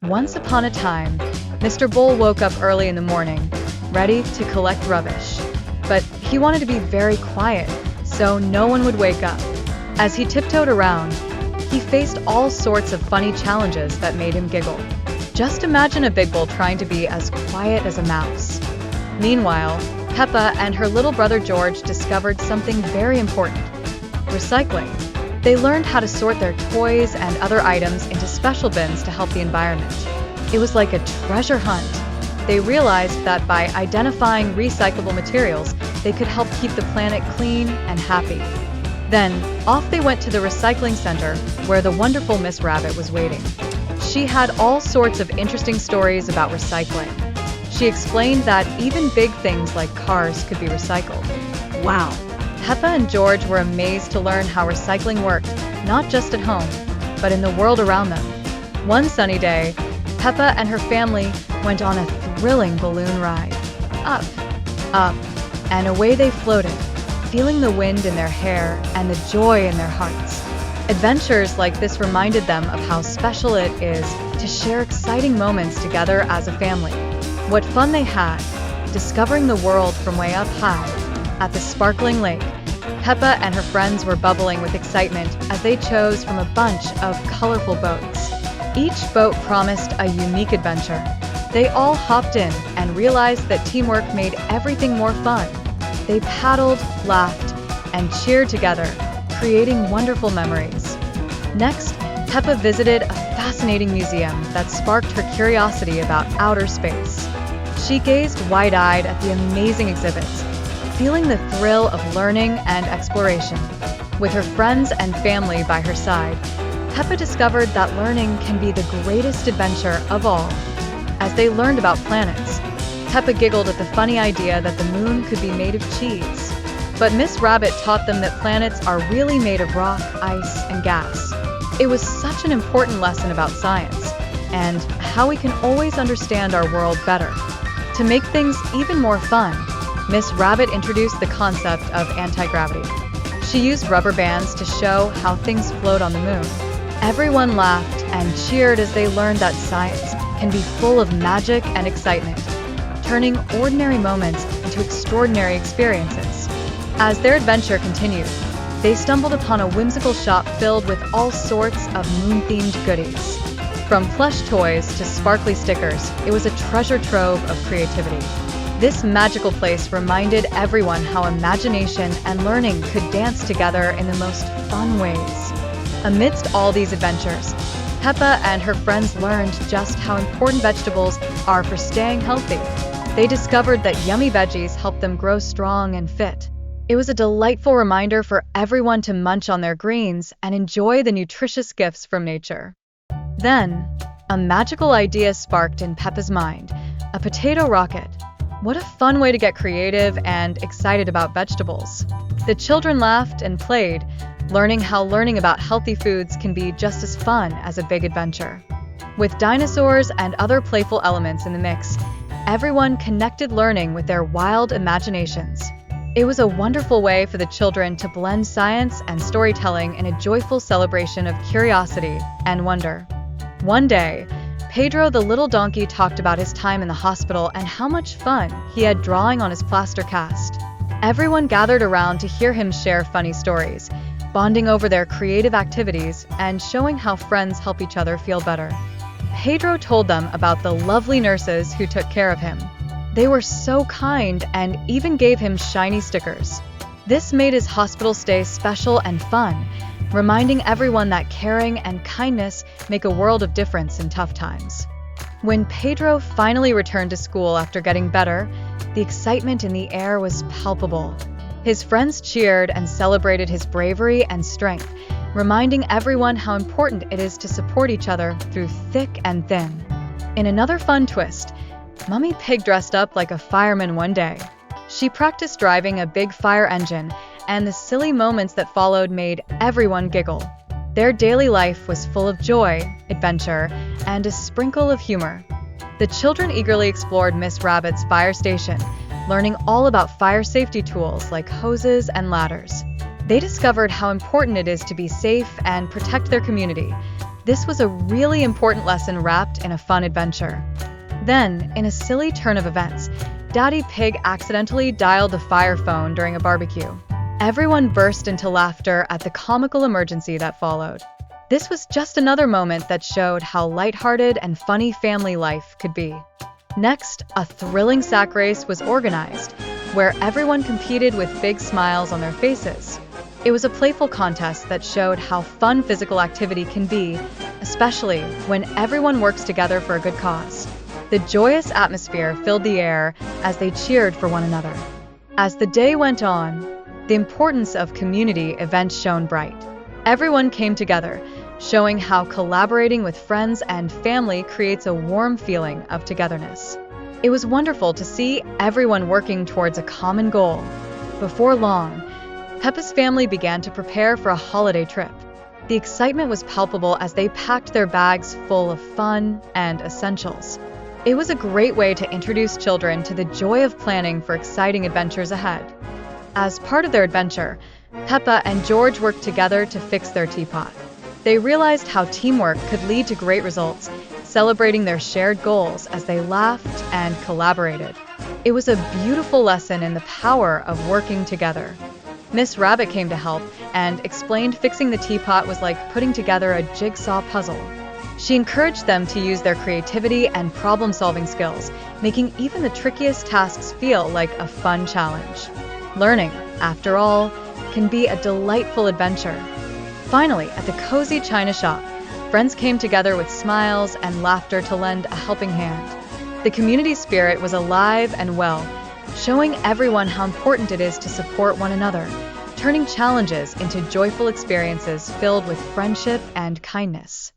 Once upon a time, Mr. Bull woke up early in the morning, ready to collect rubbish. But he wanted to be very quiet, so no one would wake up. As he tiptoed around, he faced all sorts of funny challenges that made him giggle. Just imagine a big bull trying to be as quiet as a mouse. Meanwhile, Peppa and her little brother George discovered something very important: recycling. They learned how to sort their toys and other items into special bins to help the environment. It was like a treasure hunt. They realized that by identifying recyclable materials, they could help keep the planet clean and happy. Then, off they went to the recycling center, where the wonderful Miss Rabbit was waiting. She had all sorts of interesting stories about recycling. She explained that even big things like cars could be recycled. Wow! Peppa and George were amazed to learn how recycling worked, not just at home, but in the world around them. One sunny day, Peppa and her family went on a thrilling balloon ride. Up, up, and away they floated, feeling the wind in their hair and the joy in their hearts. Adventures like this reminded them of how special it is to share exciting moments together as a family. What fun they had, discovering the world from way up high. At the sparkling lake, Peppa and her friends were bubbling with excitement as they chose from a bunch of colorful boats. Each boat promised a unique adventure. They all hopped in and realized that teamwork made everything more fun. They paddled, laughed, and cheered together, creating wonderful memories. Next, Peppa visited a fascinating museum that sparked her curiosity about outer space. She gazed wide-eyed at the amazing exhibits, feeling the thrill of learning and exploration. With her friends and family by her side, Peppa discovered that learning can be the greatest adventure of all. As they learned about planets, Peppa giggled at the funny idea that the moon could be made of cheese. But Miss Rabbit taught them that planets are really made of rock, ice, and gas. It was such an important lesson about science and how we can always understand our world better. To make things even more fun, Miss Rabbit introduced the concept of anti-gravity. She used rubber bands to show how things float on the moon. Everyone laughed and cheered as they learned that science can be full of magic and excitement, turning ordinary moments into extraordinary experiences. As their adventure continued, they stumbled upon a whimsical shop filled with all sorts of moon-themed goodies. From plush toys to sparkly stickers, it was a treasure trove of creativity. This magical place reminded everyone how imagination and learning could dance together in the most fun ways. Amidst all these adventures, Peppa and her friends learned just how important vegetables are for staying healthy. They discovered that yummy veggies help them grow strong and fit. It was a delightful reminder for everyone to munch on their greens and enjoy the nutritious gifts from nature. Then, a magical idea sparked in Peppa's mind: a potato rocket. What a fun way to get creative and excited about vegetables. The children laughed and played, learning how learning about healthy foods can be just as fun as a big adventure. With dinosaurs and other playful elements in the mix, everyone connected learning with their wild imaginations. It was a wonderful way for the children to blend science and storytelling in a joyful celebration of curiosity and wonder. One day, Pedro the little donkey talked about his time in the hospital and how much fun he had drawing on his plaster cast. Everyone gathered around to hear him share funny stories, bonding over their creative activities and showing how friends help each other feel better. Pedro told them about the lovely nurses who took care of him. They were so kind and even gave him shiny stickers. This made his hospital stay special and fun, reminding everyone that caring and kindness make a world of difference in tough times. When Pedro finally returned to school after getting better, the excitement in the air was palpable. His friends cheered and celebrated his bravery and strength, reminding everyone how important it is to support each other through thick and thin. In another fun twist, Mummy Pig dressed up like a fireman one day. She practiced driving a big fire engine, and the silly moments that followed made everyone giggle. Their daily life was full of joy, adventure, and a sprinkle of humor. The children eagerly explored Miss Rabbit's fire station, learning all about fire safety tools like hoses and ladders. They discovered how important it is to be safe and protect their community. This was a really important lesson wrapped in a fun adventure. Then, in a silly turn of events, Daddy Pig accidentally dialed the fire phone during a barbecue. Everyone burst into laughter at the comical emergency that followed. This was just another moment that showed how lighthearted and funny family life could be. Next, a thrilling sack race was organized, where everyone competed with big smiles on their faces. It was a playful contest that showed how fun physical activity can be, especially when everyone works together for a good cause. The joyous atmosphere filled the air as they cheered for one another. As the day went on, the importance of community events shone bright. Everyone came together, showing how collaborating with friends and family creates a warm feeling of togetherness. It was wonderful to see everyone working towards a common goal. Before long, Peppa's family began to prepare for a holiday trip. The excitement was palpable as they packed their bags full of fun and essentials. It was a great way to introduce children to the joy of planning for exciting adventures ahead. As part of their adventure, Peppa and George worked together to fix their teapot. They realized how teamwork could lead to great results, celebrating their shared goals as they laughed and collaborated. It was a beautiful lesson in the power of working together. Miss Rabbit came to help and explained fixing the teapot was like putting together a jigsaw puzzle. She encouraged them to use their creativity and problem-solving skills, making even the trickiest tasks feel like a fun challenge. Learning, after all, can be a delightful adventure. Finally, at the cozy china shop, friends came together with smiles and laughter to lend a helping hand. The community spirit was alive and well, showing everyone how important it is to support one another, turning challenges into joyful experiences filled with friendship and kindness.